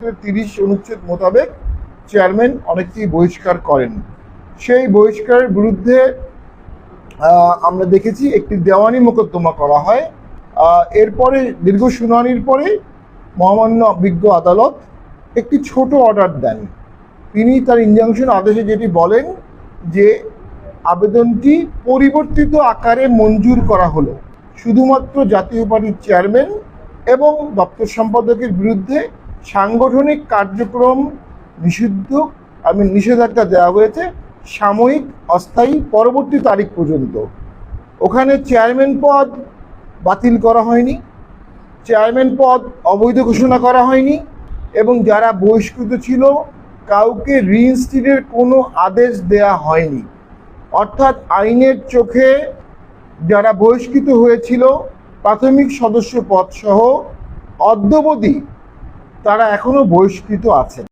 30 অনুচ্ছেদ মোতাবেক চেয়ারম্যান অনেকটি বহিষ্কার করেন। সেই বহিষ্কারের বিরুদ্ধে আমরা দেখেছি একটি দেওয়ানি মোকদ্দমা করা হয়। এরপরে দীর্ঘ শুনানির পরে মহামান্য বিজ্ঞ আদালত একটি ছোট অর্ডার দেন। তিনি তার ইনজাংশন আদেশে যেটি বলেন যে আবেদনটি পরিবর্তিত আকারে মঞ্জুর করা হলো, শুধুমাত্র জাতীয় পার্টির চেয়ারম্যান এবং দপ্তর সম্পাদকের বিরুদ্ধে সাংগঠনিক কার্যক্রম নিষেধাজ্ঞা দেওয়া হয়েছে সাময়িক, অস্থায়ী, পরবর্তী তারিখ পর্যন্ত। ওখানে চেয়ারম্যান পদ বাতিল করা হয়নি, চেয়ারম্যান পদ অবৈধ ঘোষণা করা হয়নি, এবং যারা বহিষ্কৃত ছিল কাউকে রিইনস্টেটের কোনো আদেশ দেয়া হয়নি। অর্থাৎ আইনের চোখে যারা বহিষ্কৃত হয়েছিল প্রাথমিক সদস্য পদ সহ অদ্যাবধি তারা এখনো বহিষ্কৃত আছেন।